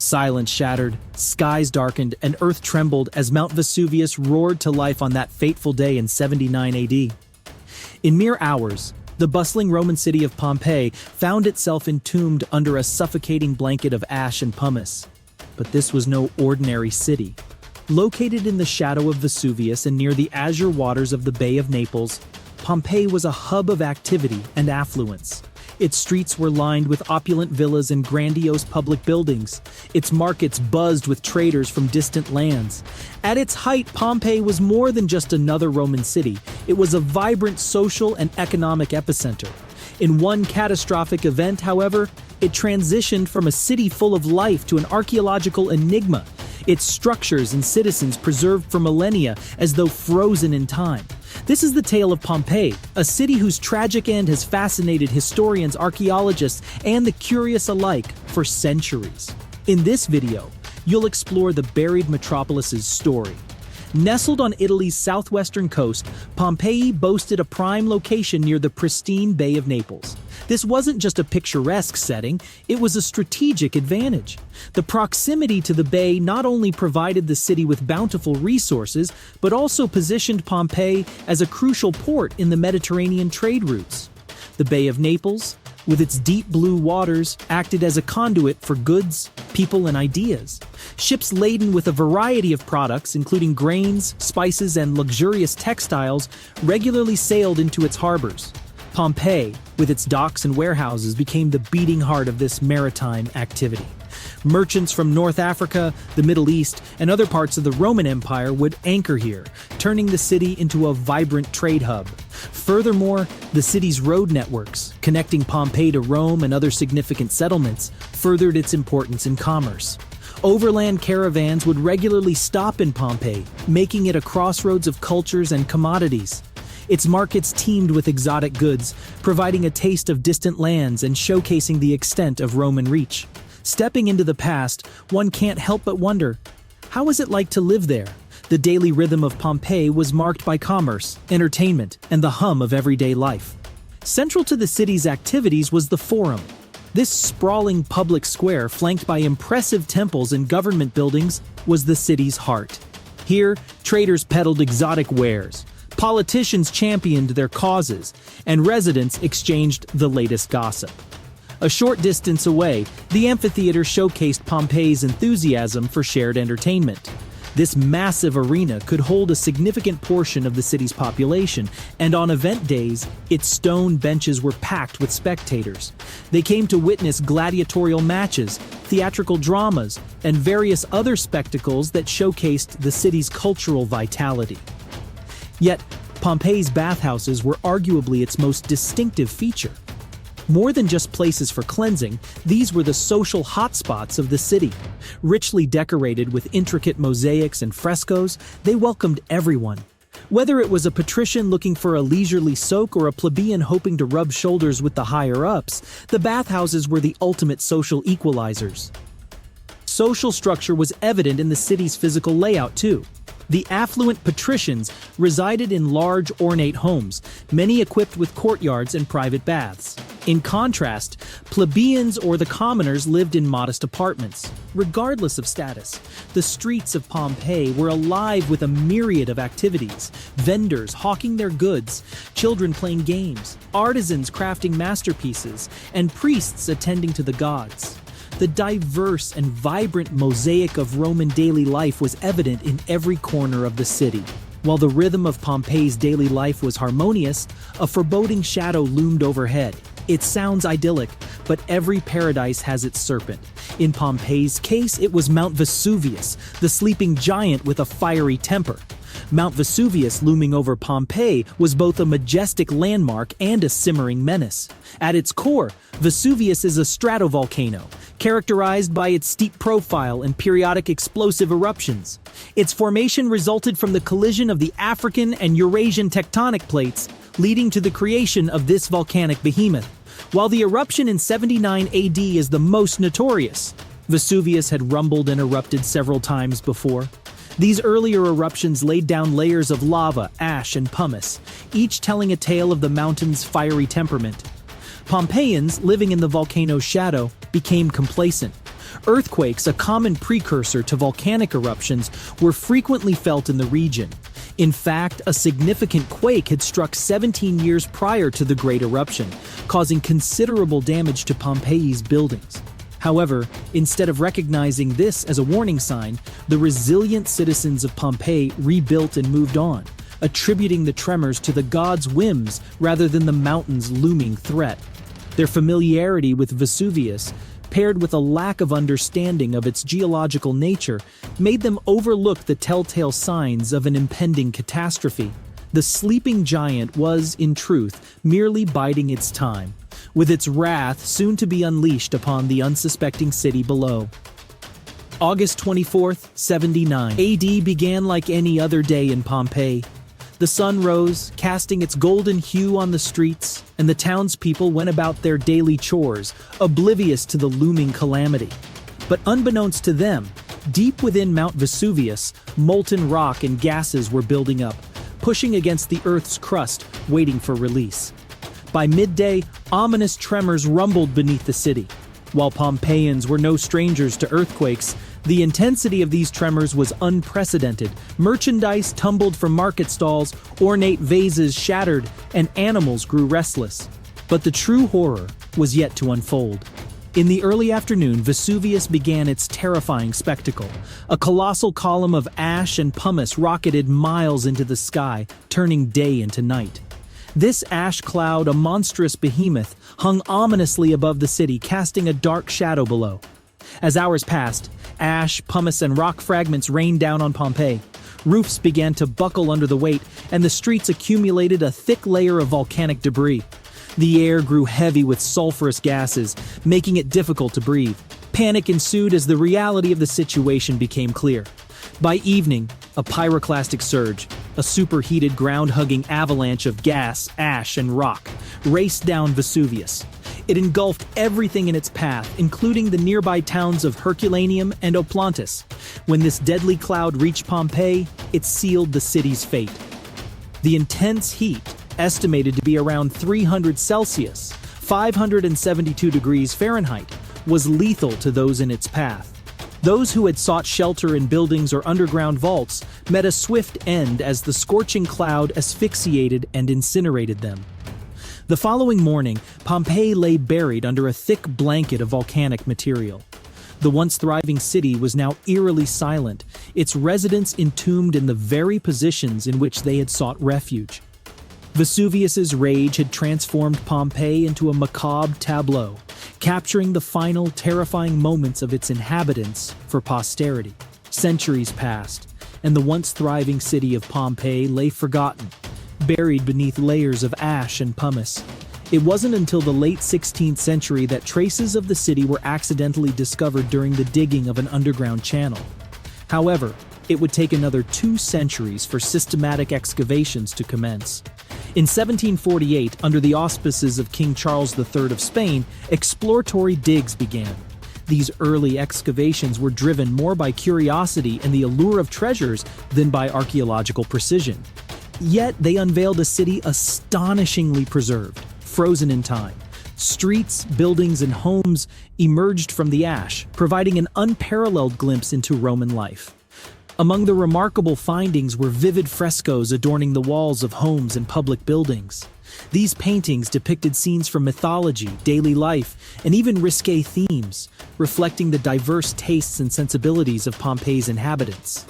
Silence shattered, skies darkened, and earth trembled as Mount Vesuvius roared to life on that fateful day in 79 AD. In mere hours, the bustling Roman city of Pompeii found itself entombed under a suffocating blanket of ash and pumice. But this was no ordinary city. Located in the shadow of Vesuvius and near the azure waters of the Bay of Naples, Pompeii was a hub of activity and affluence. Its streets were lined with opulent villas and grandiose public buildings. Its markets buzzed with traders from distant lands. At its height, Pompeii was more than just another Roman city. It was a vibrant social and economic epicenter. In one catastrophic event, however, it transitioned from a city full of life to an archaeological enigma, its structures and citizens preserved for millennia as though frozen in time. This is the tale of Pompeii, a city whose tragic end has fascinated historians, archaeologists, and the curious alike for centuries. In this video, you'll explore the buried metropolis's story. Nestled on Italy's southwestern coast, Pompeii boasted a prime location near the pristine Bay of Naples. This wasn't just a picturesque setting, it was a strategic advantage. The proximity to the bay not only provided the city with bountiful resources, but also positioned Pompeii as a crucial port in the Mediterranean trade routes. The Bay of Naples, with its deep blue waters, acted as a conduit for goods, people, and ideas. Ships laden with a variety of products, including grains, spices, and luxurious textiles, regularly sailed into its harbors. Pompeii, with its docks and warehouses, became the beating heart of this maritime activity. Merchants from North Africa, the Middle East, and other parts of the Roman Empire would anchor here, turning the city into a vibrant trade hub. Furthermore, the city's road networks, connecting Pompeii to Rome and other significant settlements, furthered its importance in commerce. Overland caravans would regularly stop in Pompeii, making it a crossroads of cultures and commodities. Its markets teemed with exotic goods, providing a taste of distant lands and showcasing the extent of Roman reach. Stepping into the past, one can't help but wonder, how was it like to live there? The daily rhythm of Pompeii was marked by commerce, entertainment, and the hum of everyday life. Central to the city's activities was the Forum. This sprawling public square, flanked by impressive temples and government buildings, was the city's heart. Here, traders peddled exotic wares, politicians championed their causes, and residents exchanged the latest gossip. A short distance away, the amphitheater showcased Pompeii's enthusiasm for shared entertainment. This massive arena could hold a significant portion of the city's population, and on event days, its stone benches were packed with spectators. They came to witness gladiatorial matches, theatrical dramas, and various other spectacles that showcased the city's cultural vitality. Yet, Pompeii's bathhouses were arguably its most distinctive feature. More than just places for cleansing, these were the social hotspots of the city. Richly decorated with intricate mosaics and frescoes, they welcomed everyone. Whether it was a patrician looking for a leisurely soak or a plebeian hoping to rub shoulders with the higher-ups, the bathhouses were the ultimate social equalizers. Social structure was evident in the city's physical layout, too. The affluent patricians resided in large, ornate homes, many equipped with courtyards and private baths. In contrast, plebeians or the commoners lived in modest apartments. Regardless of status, the streets of Pompeii were alive with a myriad of activities: vendors hawking their goods, children playing games, artisans crafting masterpieces, and priests attending to the gods. The diverse and vibrant mosaic of Roman daily life was evident in every corner of the city. While the rhythm of Pompeii's daily life was harmonious, a foreboding shadow loomed overhead. It sounds idyllic, but every paradise has its serpent. In Pompeii's case, it was Mount Vesuvius, the sleeping giant with a fiery temper. Mount Vesuvius, looming over Pompeii, was both a majestic landmark and a simmering menace. At its core, Vesuvius is a stratovolcano, characterized by its steep profile and periodic explosive eruptions. Its formation resulted from the collision of the African and Eurasian tectonic plates, leading to the creation of this volcanic behemoth. While the eruption in 79 AD is the most notorious, Vesuvius had rumbled and erupted several times before. These earlier eruptions laid down layers of lava, ash, and pumice, each telling a tale of the mountain's fiery temperament. Pompeians, living in the volcano's shadow, became complacent. Earthquakes, a common precursor to volcanic eruptions, were frequently felt in the region. In fact, a significant quake had struck 17 years prior to the Great Eruption, causing considerable damage to Pompeii's buildings. However, instead of recognizing this as a warning sign, the resilient citizens of Pompeii rebuilt and moved on, attributing the tremors to the gods' whims rather than the mountain's looming threat. Their familiarity with Vesuvius, paired with a lack of understanding of its geological nature, made them overlook the telltale signs of an impending catastrophe. The sleeping giant was, in truth, merely biding its time, with its wrath soon to be unleashed upon the unsuspecting city below. August 24th, 79 AD began like any other day in Pompeii. The sun rose, casting its golden hue on the streets, and the townspeople went about their daily chores, oblivious to the looming calamity. But unbeknownst to them, deep within Mount Vesuvius, molten rock and gases were building up, pushing against the Earth's crust, waiting for release. By midday, ominous tremors rumbled beneath the city. While Pompeians were no strangers to earthquakes, the intensity of these tremors was unprecedented. Merchandise tumbled from market stalls, ornate vases shattered, and animals grew restless. But the true horror was yet to unfold. In the early afternoon, Vesuvius began its terrifying spectacle. A colossal column of ash and pumice rocketed miles into the sky, turning day into night. This ash cloud, a monstrous behemoth, hung ominously above the city, casting a dark shadow below. As hours passed, ash, pumice, and rock fragments rained down on Pompeii. Roofs began to buckle under the weight, and the streets accumulated a thick layer of volcanic debris. The air grew heavy with sulfurous gases, making it difficult to breathe. Panic ensued as the reality of the situation became clear. By evening, a pyroclastic surge, a superheated ground-hugging avalanche of gas, ash, and rock, raced down Vesuvius. It engulfed everything in its path, including the nearby towns of Herculaneum and Oplantis. When this deadly cloud reached Pompeii, it sealed the city's fate. The intense heat, estimated to be around 300 Celsius, 572 degrees Fahrenheit, was lethal to those in its path. Those who had sought shelter in buildings or underground vaults met a swift end as the scorching cloud asphyxiated and incinerated them. The following morning, Pompeii lay buried under a thick blanket of volcanic material. The once thriving city was now eerily silent, its residents entombed in the very positions in which they had sought refuge. Vesuvius's rage had transformed Pompeii into a macabre tableau, capturing the final terrifying moments of its inhabitants for posterity. Centuries passed, and the once thriving city of Pompeii lay forgotten, buried beneath layers of ash and pumice. It wasn't until the late 16th century that traces of the city were accidentally discovered during the digging of an underground channel. However, it would take another 2 centuries for systematic excavations to commence. In 1748, under the auspices of King Charles III of Spain, exploratory digs began. These early excavations were driven more by curiosity and the allure of treasures than by archaeological precision. Yet they unveiled a city astonishingly preserved, frozen in time. Streets, buildings, and homes emerged from the ash, providing an unparalleled glimpse into Roman life. Among the remarkable findings were vivid frescoes adorning the walls of homes and public buildings. These paintings depicted scenes from mythology, daily life, and even risque themes, reflecting the diverse tastes and sensibilities of Pompeii's inhabitants.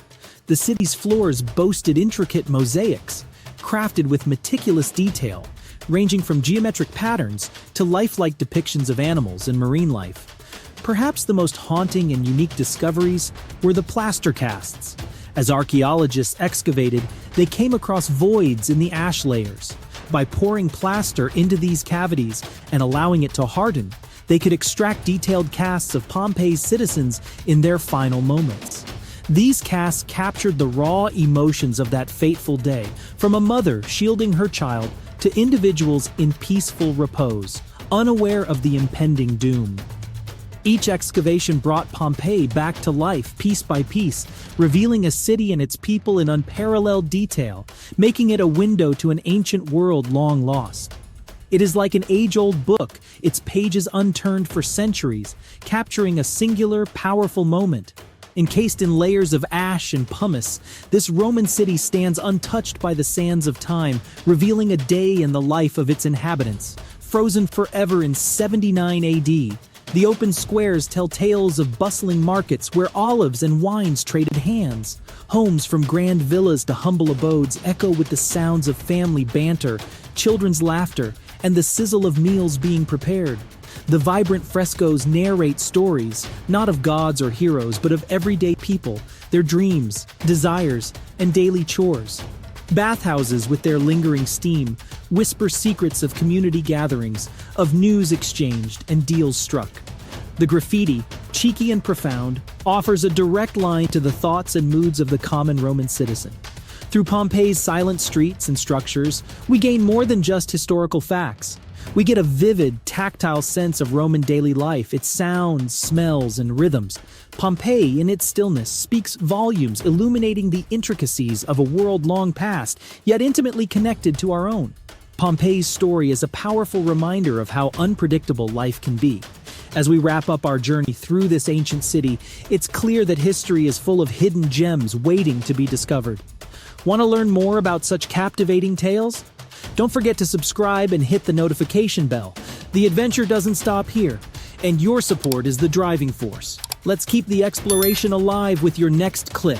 The city's floors boasted intricate mosaics, crafted with meticulous detail, ranging from geometric patterns to lifelike depictions of animals and marine life. Perhaps the most haunting and unique discoveries were the plaster casts. As archaeologists excavated, they came across voids in the ash layers. By pouring plaster into these cavities and allowing it to harden, they could extract detailed casts of Pompeii's citizens in their final moments. These casts captured the raw emotions of that fateful day, from a mother shielding her child to individuals in peaceful repose, unaware of the impending doom. Each excavation brought Pompeii back to life piece by piece, revealing a city and its people in unparalleled detail, making it a window to an ancient world long lost. It is like an age-old book, its pages unturned for centuries, capturing a singular, powerful moment. Encased in layers of ash and pumice, this Roman city stands untouched by the sands of time, revealing a day in the life of its inhabitants. Frozen forever in 79 AD, the open squares tell tales of bustling markets where olives and wines traded hands. Homes from grand villas to humble abodes echo with the sounds of family banter, children's laughter, and the sizzle of meals being prepared. The vibrant frescoes narrate stories, not of gods or heroes, but of everyday people, their dreams, desires, and daily chores. Bathhouses with their lingering steam whisper secrets of community gatherings, of news exchanged and deals struck. The graffiti, cheeky and profound, offers a direct line to the thoughts and moods of the common Roman citizen. Through Pompeii's silent streets and structures, we gain more than just historical facts. We get a vivid, tactile sense of Roman daily life, its sounds, smells, and rhythms. Pompeii, in its stillness, speaks volumes, illuminating the intricacies of a world long past, yet intimately connected to our own. Pompeii's story is a powerful reminder of how unpredictable life can be. As we wrap up our journey through this ancient city, it's clear that history is full of hidden gems waiting to be discovered. Want to learn more about such captivating tales? Don't forget to subscribe and hit the notification bell. The adventure doesn't stop here, and your support is the driving force. Let's keep the exploration alive with your next click.